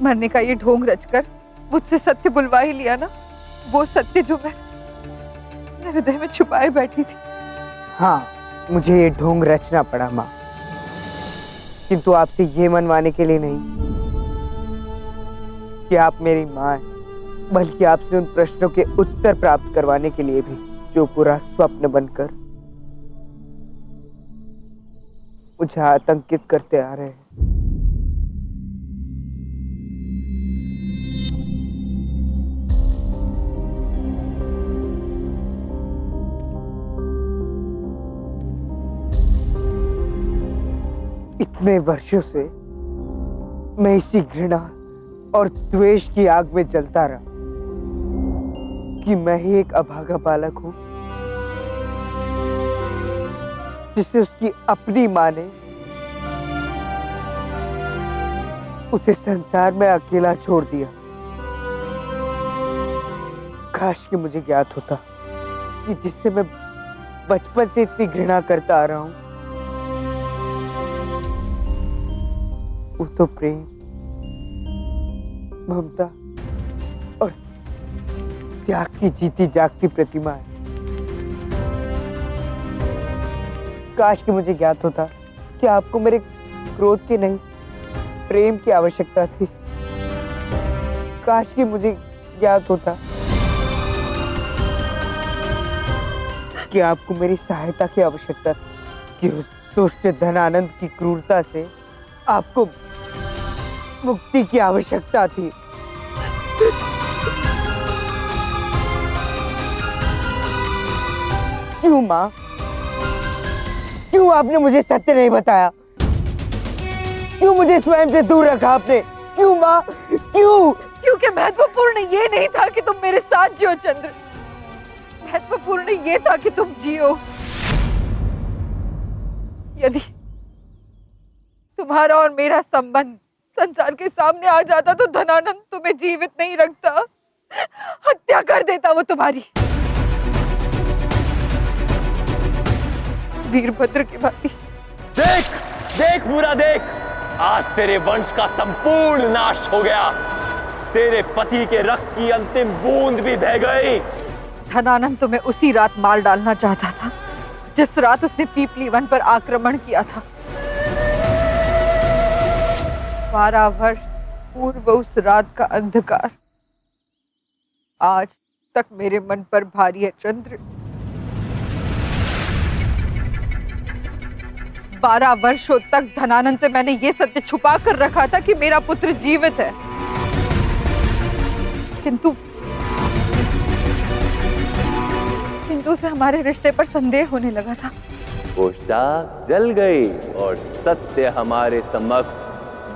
मरने का ये ढोंग रचकर मुझसे सत्य बुलवा ही लिया ना, वो सत्य जो मैं अपने हृदय में छुपाए बैठी थी। हाँ, मुझे ये ढोंग रचना पड़ा माँ, किंतु आपसे ये मनवाने के लिए नहीं कि आप मेरी माँ हैं, बल्कि आपसे उन प्रश्नों के उत्तर प्राप्त करवाने के लिए भी जो पूरा स्वप्न बनकर मुझे आतंकित करते आ रहे हैं। इतने वर्षों से मैं इसी घृणा और द्वेष की आग में जलता रहा कि मैं ही एक अभागा बालक हूं जिसे उसकी अपनी मां ने उसे संसार में अकेला छोड़ दिया। काश कि मुझे ज्ञात होता कि जिससे मैं बचपन से इतनी घृणा करता आ रहा हूं वो तो प्रेम, ममता और त्याग की जीती जागती प्रतिमा है। काश कि मुझे ज्ञात होता कि आपको मेरे क्रोध की नहीं, प्रेम की आवश्यकता थी। काश कि मुझे ज्ञात होता कि आपको मेरी सहायता की आवश्यकता थी, कि उस दुष्ट धनानंद की क्रूरता से आपको मुक्ति की आवश्यकता थी। क्यों माँ? क्यों आपने मुझे सत्य नहीं बताया? क्यों मुझे स्वयं से दूर रखा आपने? क्यों माँ? क्यों? क्योंकि महत्वपूर्ण ये नहीं था कि तुम मेरे साथ जियो चंद्र, महत्वपूर्ण ये था कि तुम जियो। यदि तुम्हारा और मेरा संबंध संसार के सामने आ जाता तो धनानंद तुम्हें जीवित नहीं रखता, हत्या कर देता वो तुम्हारी। वीरभद्र की भांति। देख, देख पूरा देख, आज तेरे वंश का संपूर्ण नाश हो गया। तेरे पति के रक्त की अंतिम बूंद भी बह गई। धनानंद तुम्हें उसी रात मार डालना चाहता था जिस रात उसने पीपली वन पर आक्रमण किया था। 12 वर्ष पूर्व उस रात का अंधकार आज तक मेरे मन पर भारी है चंद्र। 12 वर्षों तक धनानंद से मैंने ये सत्य छुपा कर रखा था कि मेरा पुत्र जीवित है, किंतु उसे हमारे रिश्ते पर संदेह होने लगा था। वो शाख जल गई और सत्य हमारे समक्ष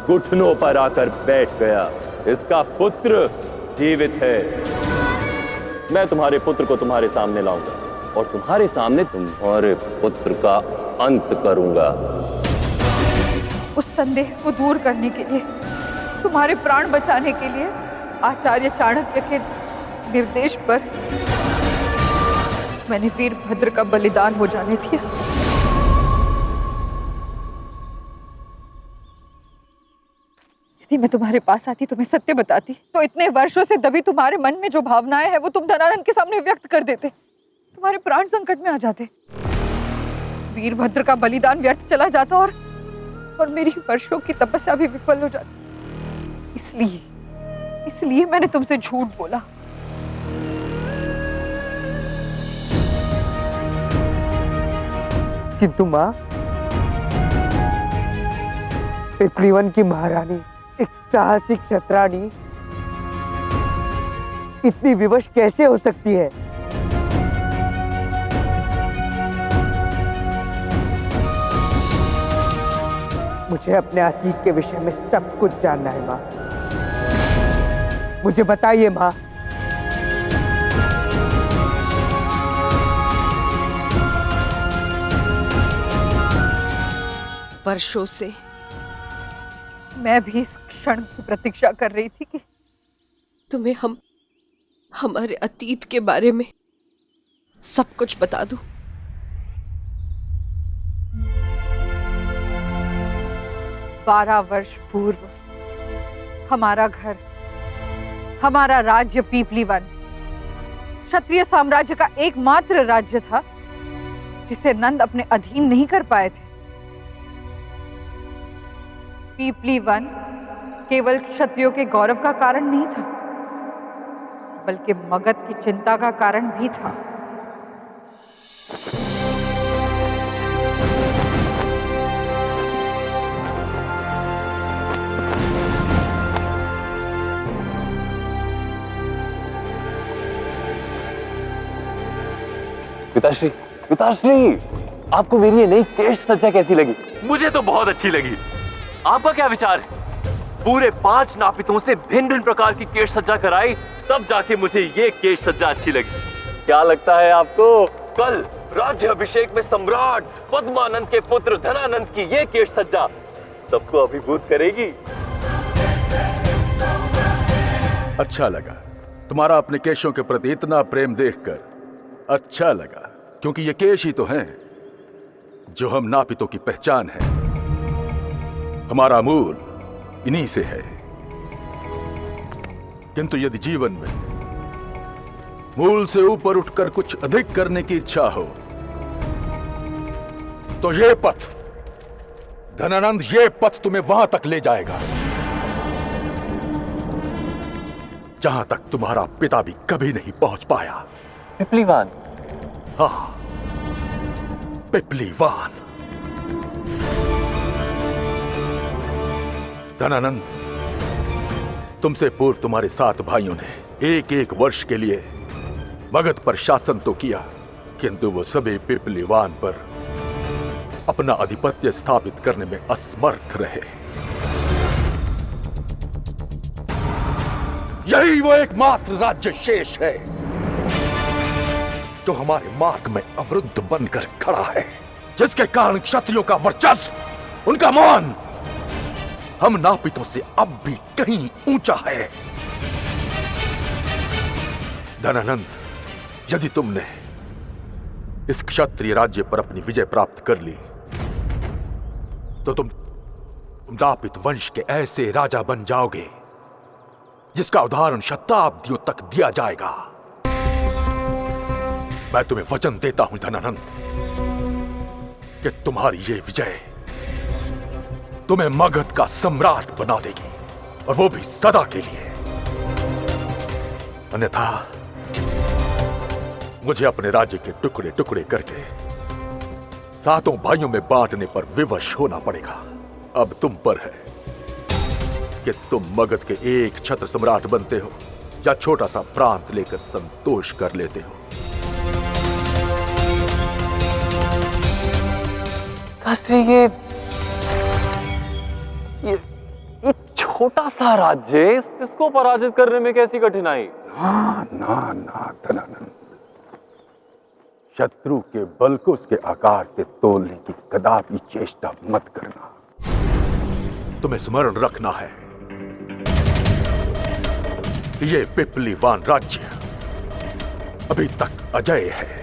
घुटनों पर आकर बैठ गया। इसका पुत्र जीवित है। मैं तुम्हारे पुत्र को तुम्हारे सामने लाऊंगा और तुम्हारे सामने तुम्हारे पुत्र का अंत करूंगा। उस संदेह को दूर करने के लिए, तुम्हारे प्राण बचाने के लिए आचार्य चाणक्य के निर्देश पर मैंने वीरभद्र का बलिदान हो जाने दिया। यदि मैं तुम्हारे पास आती, तुम्हें सत्य बताती, तो इतने वर्षों से दबी तुम्हारे मन में जो भावनाएं हैं वो तुम धनानंद के सामने व्यक्त कर देते, तुम्हारे प्राण संकट में आ जाते, वीरभद्र का बलिदान व्यर्थ चला जाता और मेरी वर्षों की तपस्या भी विफल हो जाती। इसलिए मैंने तुमसे झूठ बोला। किंतु माँ, पीपली वन की महारानी, एक साहसिक क्षत्राणी इतनी विवश कैसे हो सकती है? मुझे अपने अतीत के विषय में सब कुछ जानना है माँ। मुझे बताइए माँ। वर्षों से मैं भी इस क्षण की प्रतीक्षा कर रही थी कि तुम्हें हमारे अतीत के बारे में सब कुछ बता दूं। 12 वर्ष पूर्व हमारा घर, हमारा राज्य पीपली वन क्षत्रिय साम्राज्य का एकमात्र राज्य था जिसे नंद अपने अधीन नहीं कर पाए थे। पीपली वन केवल क्षत्रियों के गौरव का कारण नहीं था, बल्कि मगध की चिंता का कारण भी था। पिताश्री, पिताश्री, आपको मेरी ये नई केश सज्जा कैसी लगी? मुझे तो बहुत अच्छी लगी। आपका क्या विचार है? पूरे 5 नापितों से भिन्न भिन्न प्रकार की केश सज्जा कराई, तब जाके मुझे ये केश सज्जा अच्छी लगी। क्या लगता है आपको कल राज्य अभिषेक में सम्राट पद्मानंद के पुत्र धनानंद की ये केश सज्जा सबको अभिभूत करेगी? अच्छा लगा तुम्हारा अपने केशों के प्रति इतना प्रेम देखकर। अच्छा लगा, क्योंकि ये केश ही तो हैं जो हम नापितों की पहचान है। हमारा मूल इन्हीं से है। किंतु यदि जीवन में मूल से ऊपर उठकर कुछ अधिक करने की इच्छा हो तो ये पथ, धनानंद, ये पथ तुम्हें वहां तक ले जाएगा जहां तक तुम्हारा पिता भी कभी नहीं पहुंच पाया। पिपलीवान? हाँ, पिपलीवान। धनानंद, तुमसे पूर्व तुम्हारे 7 भाइयों ने एक वर्ष के लिए मगध पर शासन तो किया, किंतु वो सभी पिपलीवान पर अपना आधिपत्य स्थापित करने में असमर्थ रहे। यही वो एकमात्र राज्य शेष है जो हमारे मार्ग में अवरुद्ध बनकर खड़ा है, जिसके कारण क्षत्रियों का वर्चस्व, उनका मान हम नापितों से अब भी कहीं ऊंचा है। धनानंद, यदि तुमने इस क्षत्रिय राज्य पर अपनी विजय प्राप्त कर ली तो तुम नापित वंश के ऐसे राजा बन जाओगे जिसका उदाहरण शताब्दियों तक दिया जाएगा। मैं तुम्हें वचन देता हूं धनानंद कि तुम्हारी ये विजय तुम्हें मगध का सम्राट बना देगी, और वो भी सदा के लिए। अन्यथा मुझे अपने राज्य के टुकड़े टुकड़े करके 7 भाइयों में बांटने पर विवश होना पड़ेगा। अब तुम पर है कि तुम मगध के एक छत्र सम्राट बनते हो या छोटा सा प्रांत लेकर संतोष कर लेते हो। ये छोटा सा राज्य, इसको पराजित करने में कैसी कठिनाई? ना ना ना धनानंद, शत्रु के बल को उसके आकार से तोलने की कदापि चेष्टा मत करना। तुम्हें स्मरण रखना है कि ये पिपलीवान राज्य अभी तक अजय है।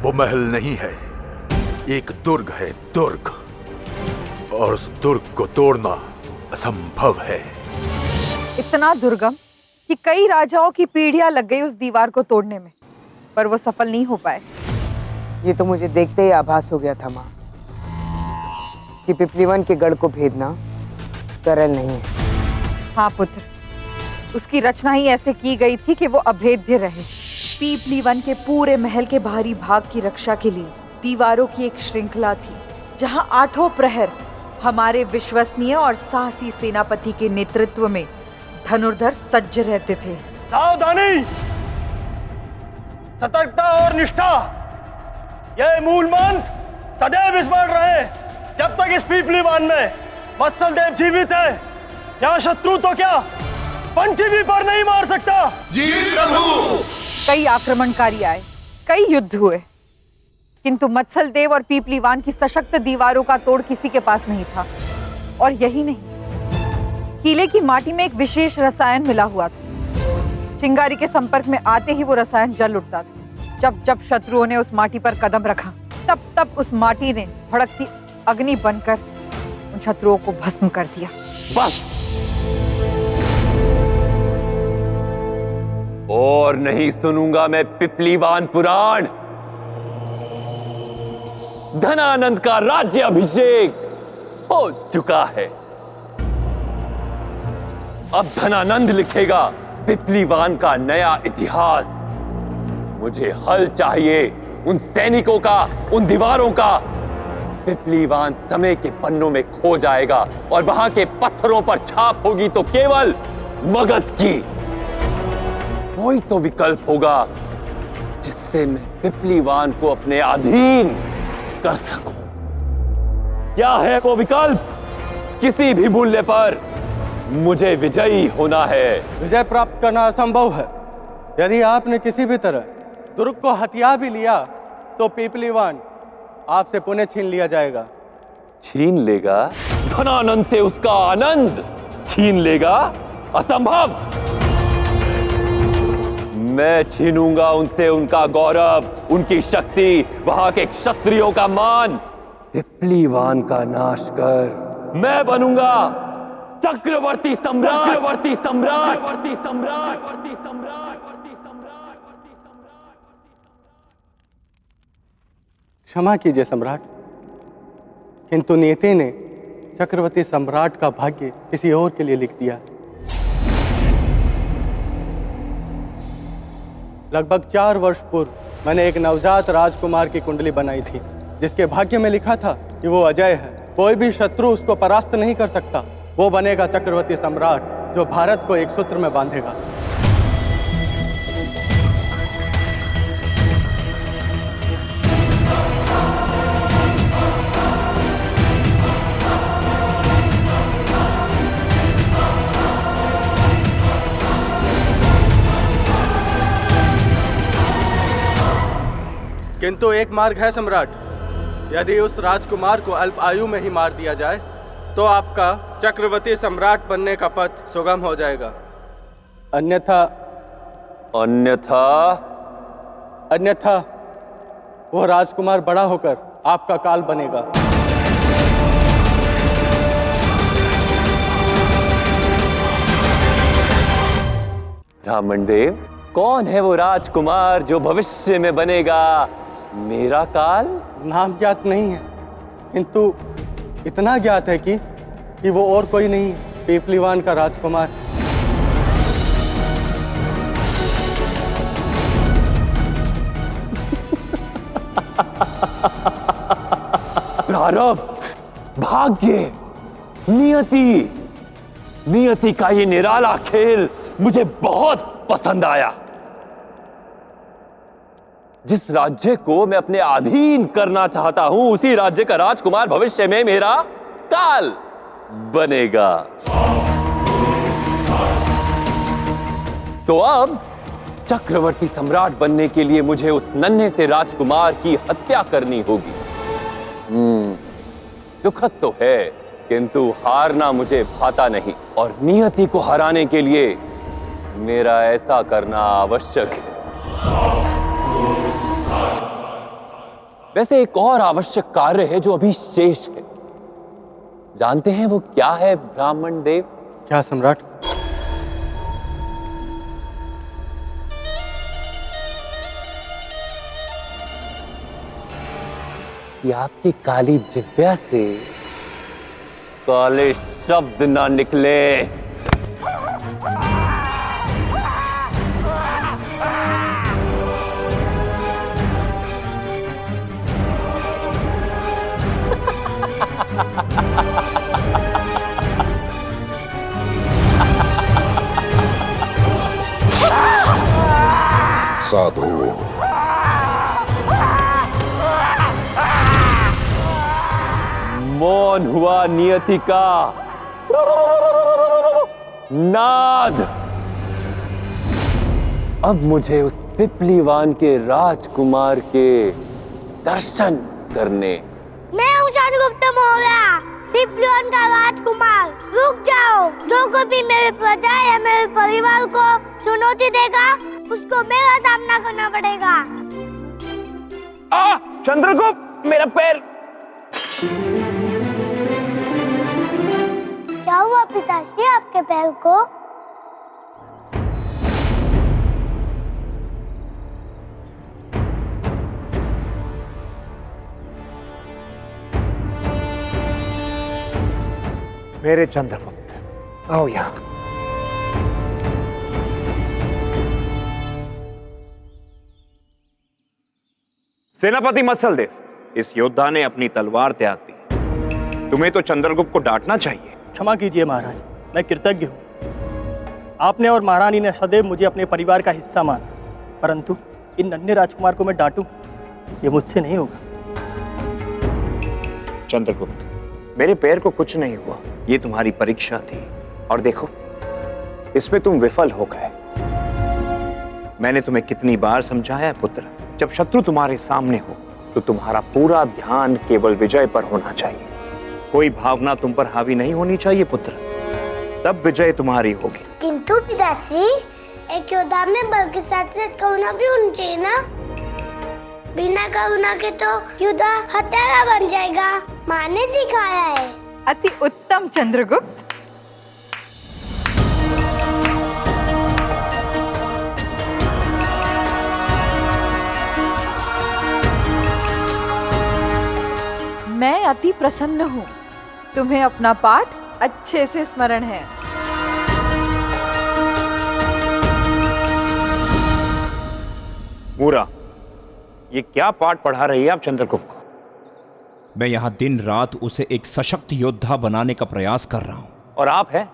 वो महल नहीं है, एक दुर्ग है, दुर्ग, और उस दुर्ग को तोड़ना असंभव है। इतना दुर्गम कि कई राजाओं की पीढ़ियां लग गई उस दीवार को तोड़ने में, पर वो सफल नहीं हो पाए। ये तो मुझे देखते ही आभास हो गया था माँ कि पिपलीवन के गढ़ को भेदना सरल नहीं है। हाँ पुत्र, उसकी रचना ही ऐसे की गई थी कि वो अभेद्य रहे। पीपली वन के पूरे महल के बाहरी भाग की रक्षा के लिए दीवारों की एक श्रृंखला थी, जहां 8 प्रहर हमारे विश्वसनीय और साहसी सेनापति के नेतृत्व में धनुर्धर सज्ज रहते थे। सावधानी, सतर्कता और निष्ठा, यह मूल मंत्र सदैव स्मरण रहे। जब तक इस पीपलीवान में वत्सल देव जीवित है, यहाँ शत्रु तो क्या पंछी भी पर नहीं मार सकता। जी प्रभु। कई आक्रमणकारी आए, कई युद्ध हुए, किंतु मत्सल देव और पीपलीवान की सशक्त दीवारों का तोड़ किसी के पास नहीं था। और यही नहीं, किले की माटी में एक विशेष रसायन मिला हुआ था। चिंगारी के संपर्क में आते ही वो रसायन जल उठता था। जब जब शत्रुओं ने उस माटी पर कदम रखा, तब तब उस माटी ने भड़कती अग्नि बनकर उन शत्रुओं को भस्म कर दिया। बस, और नहीं सुनूंगा मैं पिपलीवान पुराण। धनानंद का राज्य अभिषेक हो चुका है। अब धनानंद लिखेगा पिपलीवान का नया इतिहास। मुझे हल चाहिए उन सैनिकों का, उन दीवारों का। पिपलीवान समय के पन्नों में खो जाएगा और वहां के पत्थरों पर छाप होगी तो केवल मगध की। कोई तो विकल्प होगा जिससे मैं पिपलीवान को अपने अधीन कर सकूं। क्या है वो विकल्प? किसी भी मूल्य पर मुझे विजयी होना है। विजय प्राप्त करना असंभव है। यदि आपने किसी भी तरह दुर्ग को हथिया भी लिया तो पिपलीवान आपसे पुनः छीन लिया जाएगा। छीन लेगा? धनानंद से उसका आनंद छीन लेगा? असंभव। मैं छीनूंगा उनसे उनका गौरव, उनकी शक्ति, वहां के क्षत्रियों का मान। पिपलीवान का नाश कर मैं बनूंगा चक्रवर्ती सम्राट। चक्रवर्ती सम्राट। चक्रवर्ती सम्राट। चक्रवर्ती सम्राट। क्षमा कीजिए सम्राट, किंतु नियति ने चक्रवर्ती सम्राट का भाग्य किसी और के लिए लिख दिया। लगभग 4 वर्ष पूर्व मैंने एक नवजात राजकुमार की कुंडली बनाई थी, जिसके भाग्य में लिखा था कि वो अजय है, कोई भी शत्रु उसको परास्त नहीं कर सकता। वो बनेगा चक्रवर्ती सम्राट, जो भारत को एक सूत्र में बांधेगा। किंतु एक मार्ग है सम्राट। यदि उस राजकुमार को अल्प आयु में ही मार दिया जाए तो आपका चक्रवर्ती सम्राट बनने का पथ सुगम हो जाएगा। अन्यथा अन्यथा वो राजकुमार बड़ा होकर आपका काल बनेगा। ब्राह्मण देव, कौन है वो राजकुमार जो भविष्य में बनेगा मेरा काल? नाम ज्ञात नहीं है, किंतु इतना ज्ञात है कि वो और कोई नहीं, पिपलीवान का राजकुमार। प्रारब्ध, भाग्य, नियति का ये निराला खेल मुझे बहुत पसंद आया। जिस राज्य को मैं अपने अधीन करना चाहता हूं, उसी राज्य का राजकुमार भविष्य में मेरा काल बनेगा। तो अब चक्रवर्ती सम्राट बनने के लिए मुझे उस नन्हे से राजकुमार की हत्या करनी होगी। दुखद तो है, किंतु हारना मुझे भाता नहीं, और नियति को हराने के लिए मेरा ऐसा करना आवश्यक है। वैसे एक और आवश्यक कार्य है जो अभी शेष है। जानते हैं वो क्या है ब्राह्मण देव? क्या सम्राट? कि आपकी काली जिह्वा से काले शब्द ना निकले। साधु, मौन हुआ नियति का नाद। अब मुझे उस पिपलीवान के राजकुमार के दर्शन करने। मैं हूँ चंद्रगुप्त मौर्य, पिपलीवान का राजकुमार। रुक जाओ। जो कभी मेरे प्रजा या मेरे परिवार को चुनौती देगा, उसको मेरा सामना करना पड़ेगा। चंद्रगुप्त, मेरा पैर। पिताश्री आपके पैर को? मेरे चंद्रगुप्त, आओ यहाँ। सेनापति मत्सलदेव, इस योद्धा ने अपनी तलवार त्याग दी। तुम्हें तो चंद्रगुप्त को डांटना चाहिए। क्षमा कीजिए महाराज, मैं कृतज्ञ हूँ। आपने और महारानी ने सदैव मुझे अपने परिवार का हिस्सा माना, परंतु इन अन्य राजकुमार को मैं डांटूं, ये मुझसे नहीं होगा। चंद्रगुप्त, मेरे पैर को कुछ नहीं हुआ, ये तुम्हारी परीक्षा थी और देखो इसमें तुम विफल हो गए। मैंने तुम्हें कितनी बार समझाया है पुत्र, जब शत्रु तुम्हारे सामने हो तो तुम्हारा पूरा ध्यान केवल विजय पर होना चाहिए। कोई भावना तुम पर हावी नहीं होनी चाहिए पुत्र, तब विजय तुम्हारी होगी। किंतु पिताश्री, एक योद्धा में बल के साथ साथ करुणा भी होनी चाहिए ना? बिना करुणा के तो योद्धा हत्यारा बन जाएगा, माँ ने सिखाया है। अति उत्तम चंद्रगुप्त। मैं अति प्रसन्न हूँ। तुम्हें अपना पाठ अच्छे से स्मरण है। मूरा, ये क्या पाठ पढ़ा रही है आप चंद्रगुप्त को? मैं यहाँ दिन रात उसे एक सशक्त योद्धा बनाने का प्रयास कर रहा हूँ। और आप है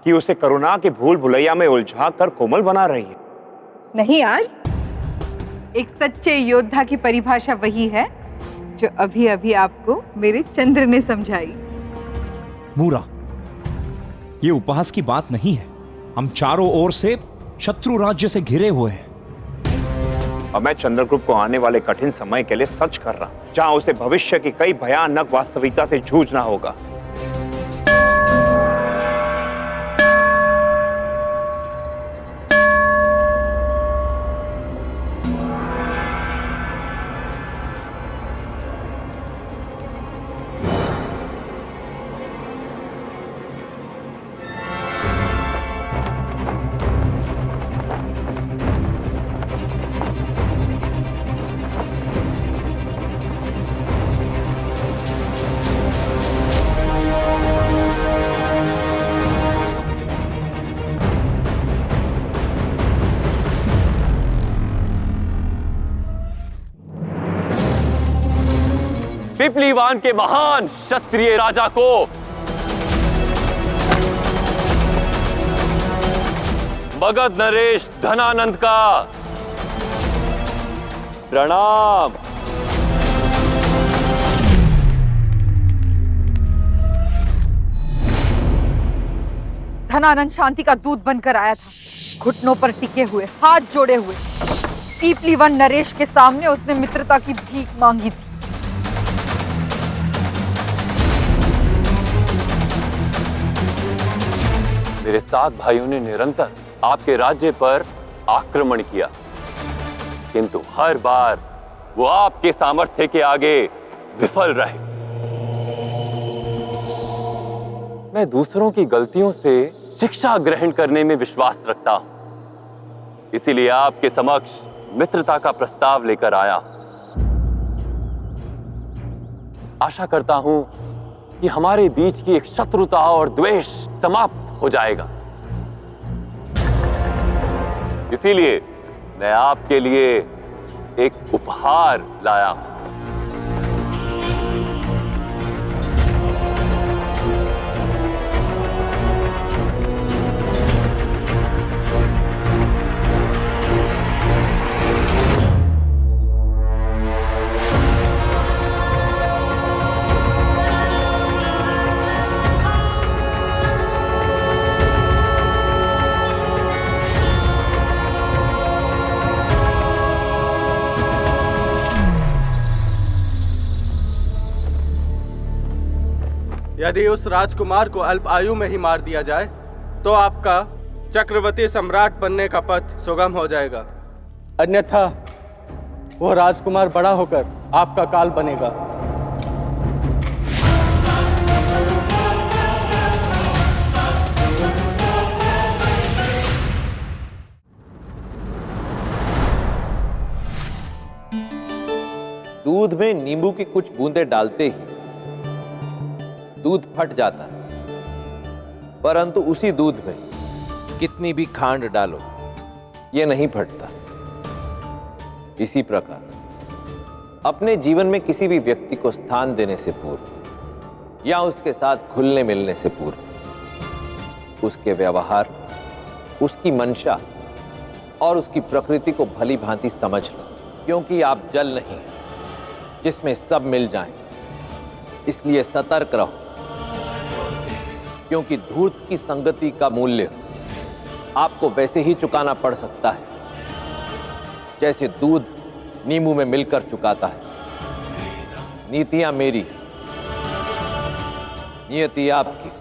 कि उसे करुणा के भूल भुलैया में उलझा कर कोमल बना रही है। नहीं यार, एक सच्चे योद्धा की परिभाषा वही है जो अभी अभी आपको मेरे चंद्र ने समझाई। मूरा, ये उपहास की बात नहीं है। हम चारों ओर से शत्रु राज्य से घिरे हुए हैं और मैं चंद्रगुप्त को आने वाले कठिन समय के लिए सच कर रहा हूं, जहां उसे भविष्य की कई भयानक वास्तविकता से जूझना होगा। पिपलीवान के महान क्षत्रिय राजा को मगध नरेश धनानंद का प्रणाम। धनानंद शांति का दूत बनकर आया था, घुटनों पर टिके हुए, हाथ जोड़े हुए। पीपलीवन नरेश के सामने उसने मित्रता की भीख मांगी थी। मेरे 7 भाइयों ने निरंतर आपके राज्य पर आक्रमण किया, किंतु हर बार वो आपके सामर्थ्य के आगे विफल रहे। मैं दूसरों की गलतियों से शिक्षा ग्रहण करने में विश्वास रखता हूं, इसीलिए आपके समक्ष मित्रता का प्रस्ताव लेकर आया। आशा करता हूं कि हमारे बीच की एक शत्रुता और द्वेष समाप्त हो जाएगा। इसीलिए मैं आपके लिए एक उपहार लाया हूं। यदि उस राजकुमार को अल्प आयु में ही मार दिया जाए तो आपका चक्रवर्ती सम्राट बनने का पथ सुगम हो जाएगा, अन्यथा वो राजकुमार बड़ा होकर आपका काल बनेगा। दूध में नींबू की कुछ बूंदें डालते ही दूध फट जाता है, परंतु उसी दूध में कितनी भी खांड डालो यह नहीं फटता। इसी प्रकार अपने जीवन में किसी भी व्यक्ति को स्थान देने से पूर्व या उसके साथ घुलने मिलने से पूर्व उसके व्यवहार, उसकी मंशा और उसकी प्रकृति को भली भांति समझ लो, क्योंकि आप जल नहीं जिसमें सब मिल जाएं। इसलिए सतर्क रहो, क्योंकि धूर्त की संगति का मूल्य आपको वैसे ही चुकाना पड़ सकता है जैसे दूध नींबू में मिलकर चुकाता है। नीतियां मेरी, नियति आपकी।